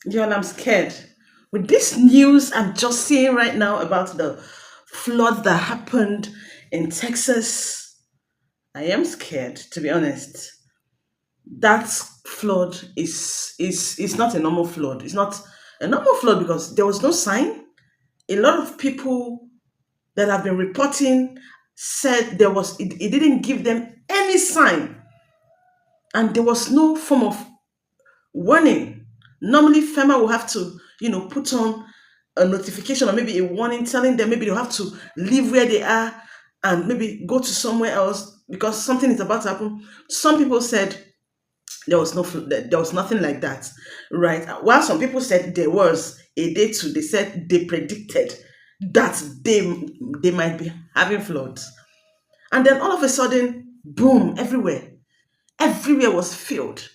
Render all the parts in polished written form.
Y'all, I'm scared. With this news I'm just seeing right now about the flood that happened in Texas, I am scared, to be honest. That flood is not a normal flood. It's not a normal flood because there was no sign. A lot of people that have been reporting said it didn't give them any sign, and there was no form of warning. Normally, FEMA will have to, put on a notification or maybe a warning telling them maybe they'll have to leave where they are and maybe go to somewhere else because something is about to happen. Some people said there was nothing like that, right? While some people said there was a day too, they said they predicted that they might be having floods, and then all of a sudden, boom, everywhere was filled.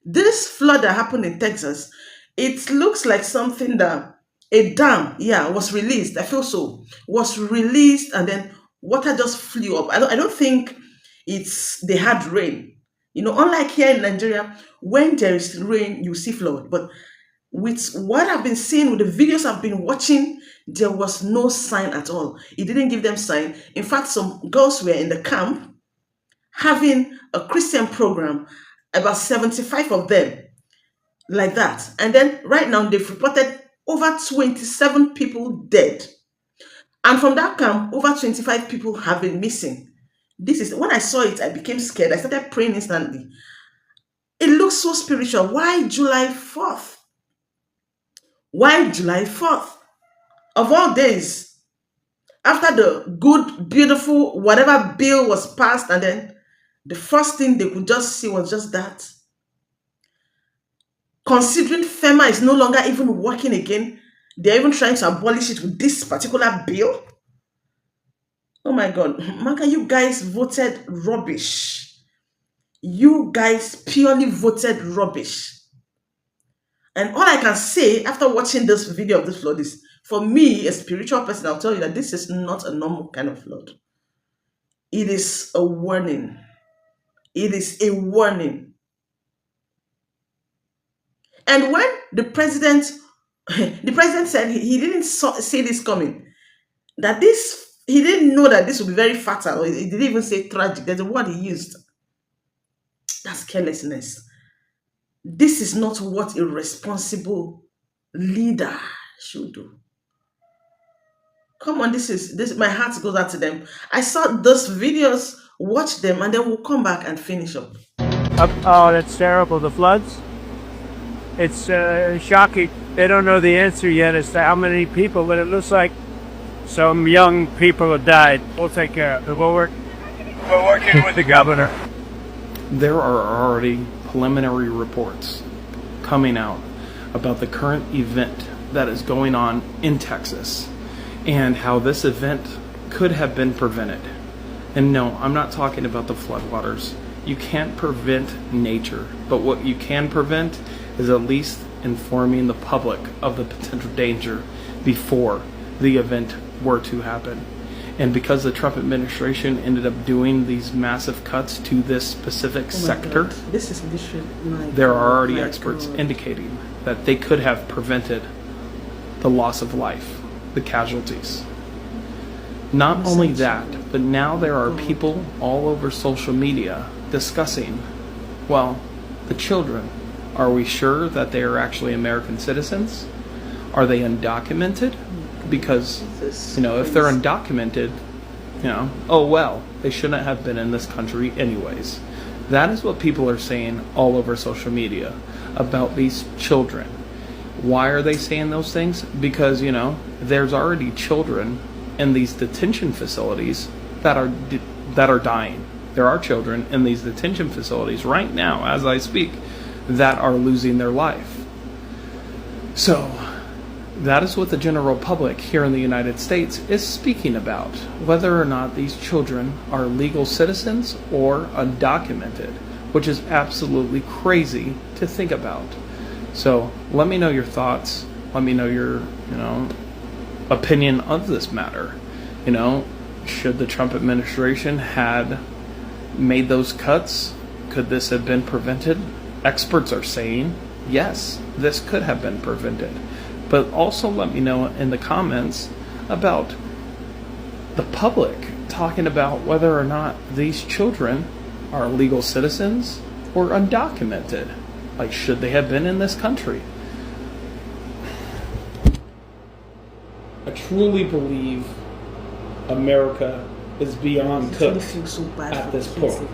This flood that happened in Texas, it looks like something that a dam, yeah, was released. I feel so. Was released and then water just flew up. I don't think they had rain. Unlike here in Nigeria, when there is rain, you see flood. But with what I've been seeing, with the videos I've been watching, there was no sign at all. It didn't give them sign. In fact, some girls were in the camp having a Christian program, about 75 of them, like that. And then right now, they've reported over 27 people dead. And from that camp, over 25 people have been missing. This is when I saw it, I became scared. I started praying instantly. It looks so spiritual. Why July 4th? Why July 4th? Of all days, after the good, beautiful, whatever bill was passed, and then the first thing they could just see was just that. Considering FEMA is no longer even working again, they're even trying to abolish it with this particular bill. Oh my God, Maka, you guys voted rubbish. You guys purely voted rubbish. And all I can say after watching this video of this flood is, for me, a spiritual person, I'll tell you that this is not a normal kind of flood. It is a warning. It is a warning. And when the president said he didn't see this coming, that he didn't know that this would be very fatal. Or he didn't even say tragic. There's a word he used. That's carelessness. This is not what a responsible leader should do. Come on, this. My heart goes out to them. I saw those videos, watch them, and then we'll come back and finish up. Oh, that's terrible. The floods? It's shocking. They don't know the answer yet as to how many people, but it looks like some young people have died. We'll take care of it. We're working with the governor. There are already preliminary reports coming out about the current event that is going on in Texas and how this event could have been prevented. And no, I'm not talking about the floodwaters. You can't prevent nature, but what you can prevent is at least informing the public of the potential danger before the event were to happen. And because the Trump administration ended up doing these massive cuts to this specific sector, This is there are already experts indicating that they could have prevented the loss of life, the casualties. Not only that, but now there are people all over social media discussing, well, the children. Are we sure that they are actually American citizens? Are they undocumented? Because, if they're undocumented, oh well, they shouldn't have been in this country anyways. That is what people are saying all over social media about these children. Why are they saying those things? Because, there's already children in these detention facilities that are dying. There are children in these detention facilities right now, as I speak, that are losing their life. So, that is what the general public here in the United States is speaking about, whether or not these children are legal citizens or undocumented, which is absolutely crazy to think about. So let me know your thoughts. Let me know your, opinion of this matter. Should the Trump administration had made those cuts, could this have been prevented? Experts are saying yes, this could have been prevented. But also let me know in the comments about the public talking about whether or not these children are legal citizens or undocumented. Like, should they have been in this country? I truly believe America is beyond cooked at this point.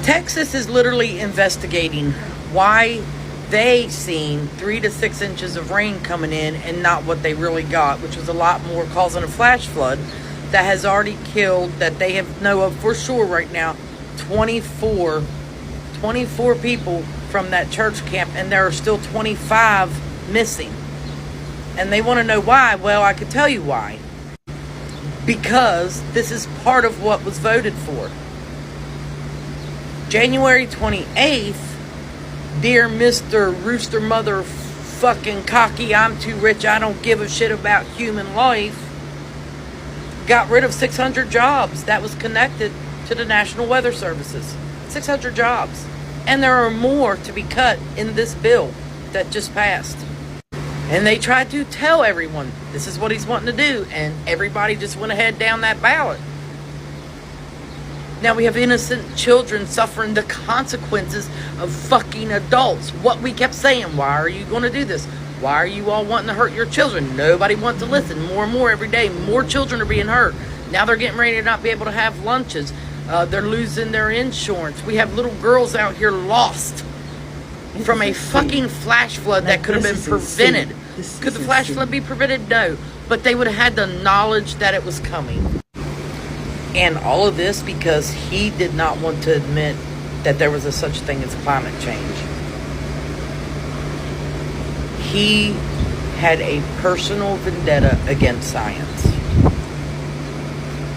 Texas is literally investigating why they seen 3 to 6 inches of rain coming in and not what they really got, which was a lot more, causing a flash flood that has already killed, that they know of for sure right now, 24 people from that church camp, and there are still 25 missing. And they want to know why. Well, I could tell you why. Because this is part of what was voted for. January 28th, dear Mr. Rooster Mother fucking cocky, I'm too rich, I don't give a shit about human life, got rid of 600 jobs that was connected to the National Weather Services. 600 jobs. And there are more to be cut in this bill that just passed. And they tried to tell everyone this is what he's wanting to do, and everybody just went ahead down that ballot. Now we have innocent children suffering the consequences of fucking adults. What we kept saying, why are you going to do this? Why are you all wanting to hurt your children? Nobody wants to listen. More and more every day, more children are being hurt. Now they're getting ready to not be able to have lunches. They're losing their insurance. We have little girls out here lost from a fucking flash flood that could have been prevented. Could the flash flood be prevented? No. But they would have had the knowledge that it was coming. And all of this because he did not want to admit that there was a such thing as climate change. He had a personal vendetta against science.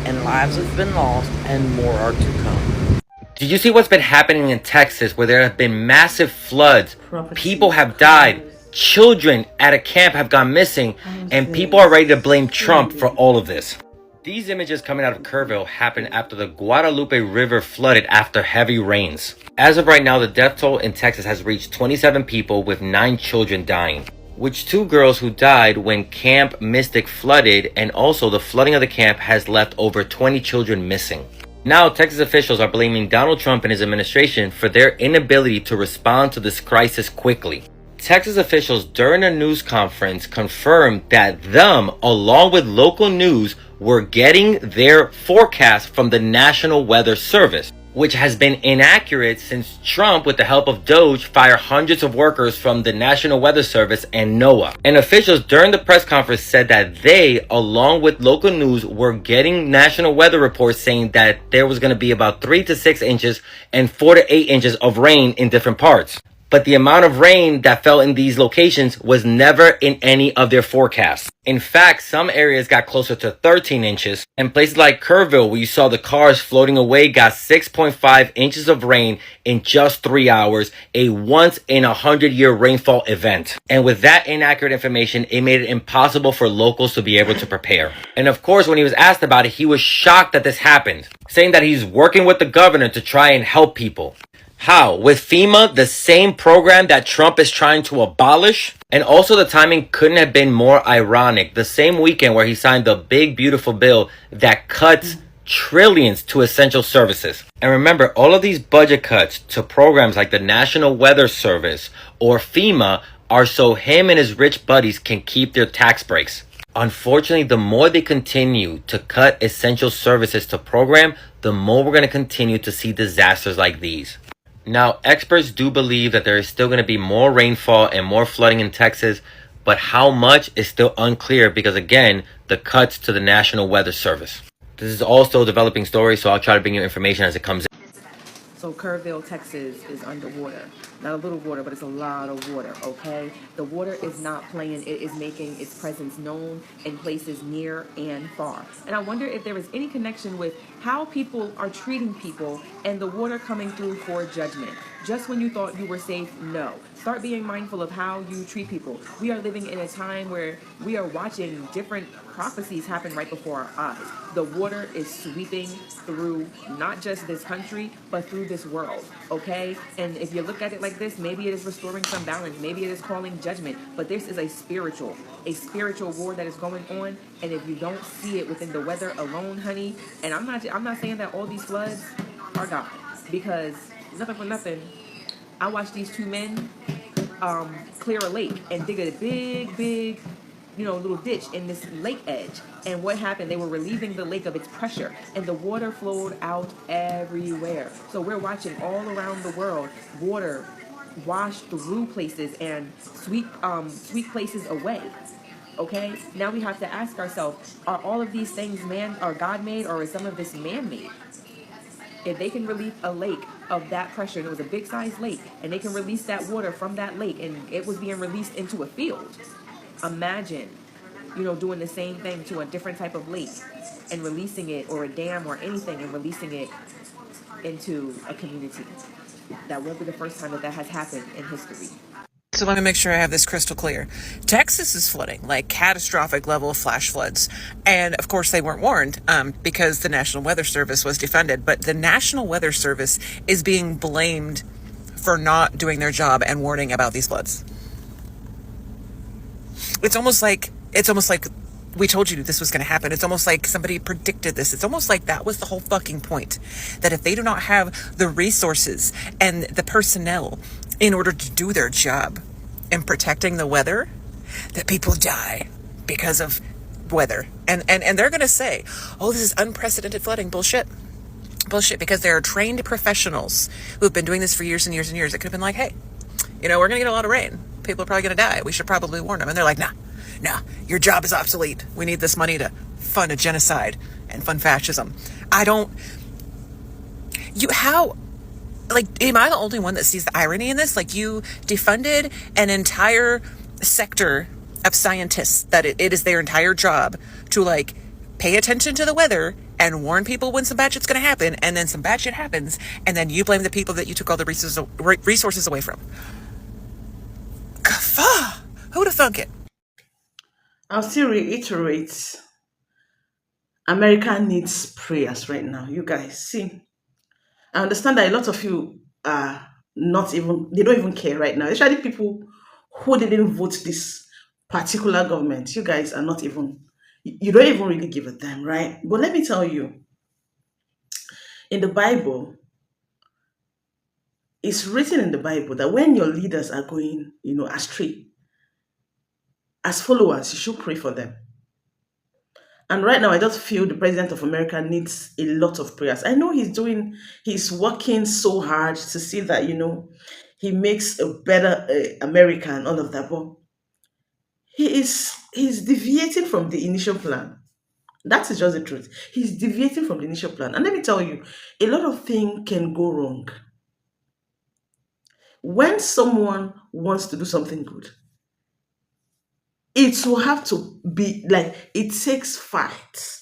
And lives have been lost, and more are to come. Did you see what's been happening in Texas, where there have been massive floods? People have died. Children at a camp have gone missing, and people are ready to blame Trump for all of this. These images coming out of Kerrville happened after the Guadalupe River flooded after heavy rains. As of right now, the death toll in Texas has reached 27 people, with 9 children dying, which 2 girls who died when Camp Mystic flooded, and also the flooding of the camp has left over 20 children missing. Now, Texas officials are blaming Donald Trump and his administration for their inability to respond to this crisis quickly. Texas officials during a news conference confirmed that them, along with local news, were getting their forecast from the National Weather Service, which has been inaccurate since Trump, with the help of Doge, fired hundreds of workers from the National Weather Service and NOAA. And officials during the press conference said that they, along with local news, were getting national weather reports saying that there was going to be about 3 to 6 inches and 4 to 8 inches of rain in different parts. But the amount of rain that fell in these locations was never in any of their forecasts. In fact, some areas got closer to 13 inches, and places like Kerrville, where you saw the cars floating away, got 6.5 inches of rain in just 3 hours, a once-in-a-100-year rainfall event. And with that inaccurate information, it made it impossible for locals to be able to prepare. And of course, when he was asked about it, he was shocked that this happened, saying that he's working with the governor to try and help people. How? With FEMA, the same program that Trump is trying to abolish? And also the timing couldn't have been more ironic. The same weekend where he signed the big, beautiful bill that cuts trillions to essential services. And remember, all of these budget cuts to programs like the National Weather Service or FEMA are so him and his rich buddies can keep their tax breaks. Unfortunately, the more they continue to cut essential services to program, the more we're going to continue to see disasters like these. Now, experts do believe that there is still going to be more rainfall and more flooding in Texas, but how much is still unclear because, again, the cuts to the National Weather Service. This is also a developing story, so I'll try to bring you information as it comes in. So Kerrville, Texas is underwater. Not a little water, but it's a lot of water, okay? The water is not playing. It is making its presence known in places near and far. And I wonder if there is any connection with how people are treating people and the water coming through for judgment. Just when you thought you were safe, no. Start being mindful of how you treat people. We are living in a time where we are watching different prophecies happen right before our eyes. The water is sweeping through not just this country, but through this world, okay? And if you look at it like this, maybe it is restoring some balance, maybe it is calling judgment, but this is a spiritual war that is going on. And if you don't see it within the weather alone, honey, and I'm not saying that all these floods are God, because nothing for nothing, I watched these two men clear a lake and dig a big, little ditch in this lake edge. And what happened? They were relieving the lake of its pressure, and the water flowed out everywhere. So we're watching all around the world water wash through places and sweep places away. Okay, now we have to ask ourselves: are all of these things are God made, or is some of this man made? If they can relieve a lake of that pressure, and it was a big sized lake, and they can release that water from that lake, and it was being released into a field, imagine, doing the same thing to a different type of lake and releasing it, or a dam or anything, and releasing it into a community. That won't be the first time that that has happened in history. So let me make sure I have this crystal clear. Texas is flooding, like catastrophic level of flash floods. And of course they weren't warned because the National Weather Service was defunded. But the National Weather Service is being blamed for not doing their job and warning about these floods. It's almost like we told you this was going to happen. It's almost like somebody predicted this. It's almost like that was the whole fucking point. That if they do not have the resources and the personnel in order to do their job in protecting the weather, that people die because of weather. And they're going to say, oh, this is unprecedented flooding. Bullshit, because there are trained professionals who've been doing this for years and years and years. It could have been like, hey, we're going to get a lot of rain. People are probably going to die. We should probably warn them. And they're like, nah, your job is obsolete. We need this money to fund a genocide and fund fascism. Am I the only one that sees the irony in this? Like, you defunded an entire sector of scientists that it is their entire job to pay attention to the weather and warn people when some bad shit's going to happen, and then some bad shit happens, and then you blame the people that you took all the resources away from. Kafah! Who'da thunk it? I'll still reiterate, America needs prayers right now. You guys, see, I understand that a lot of you are not even, they don't even care right now, especially people who didn't vote this particular government. You guys are not even, you don't even really give a damn, right? But let me tell you, in the Bible, it's written in the Bible that when your leaders are going, astray, as followers, you should pray for them. And right now, I just feel the president of America needs a lot of prayers. I know he's working so hard to see that, he makes a better America and all of that. But he's deviating from the initial plan. That is just the truth. He's deviating from the initial plan. And let me tell you, a lot of things can go wrong. When someone wants to do something good, it will have to be like, it takes fight.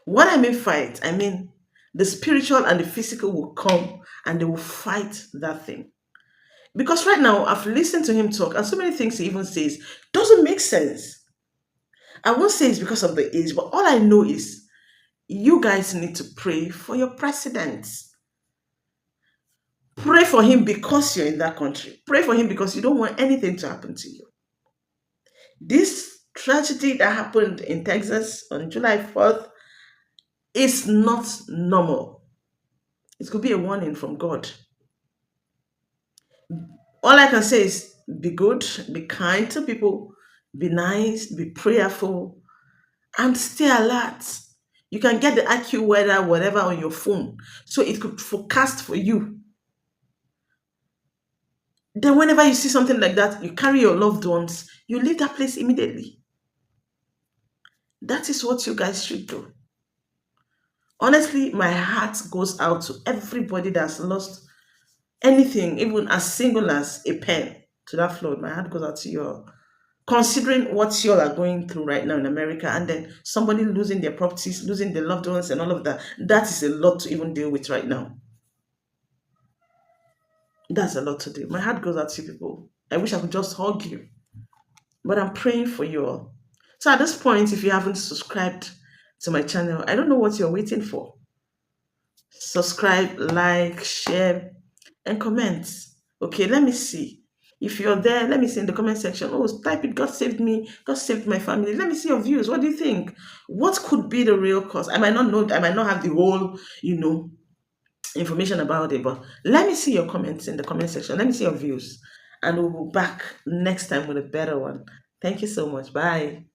What I mean fight, I mean the spiritual and the physical will come and they will fight that thing. Because right now, I've listened to him talk, and so many things he even says doesn't make sense. I won't say it's because of the age, but all I know is you guys need to pray for your president. Pray for him because you're in that country. Pray for him because you don't want anything to happen to you. This tragedy that happened in Texas on July 4th is not normal. It could be a warning from God. All I can say is be good, be kind to people, be nice, be prayerful, and stay alert. You can get the IQ weather, whatever, on your phone, so it could forecast for you. Then, whenever you see something like that, you carry your loved ones, you leave that place immediately. That is what you guys should do. Honestly, my heart goes out to everybody that's lost anything, even as single as a pen, to that flood. My heart goes out to you all. Considering what you all are going through right now in America, and then somebody losing their properties, losing their loved ones, and all of that, that is a lot to even deal with right now. That's a lot to do. My heart goes out to you people. I wish I could just hug you, but I'm praying for you all. So at this point, if you haven't subscribed to my channel, I don't know what you're waiting for. Subscribe, like, share, and comment. Okay, let me see. If you're there, let me see in the comment section. Oh, type it. God saved me. God saved my family. Let me see your views. What do you think? What could be the real cause? I might not know. I might not have the whole, information about it. But let me see your comments in the comment section. Let me see your views, and we'll be back next time with a better one. Thank you so much. Bye.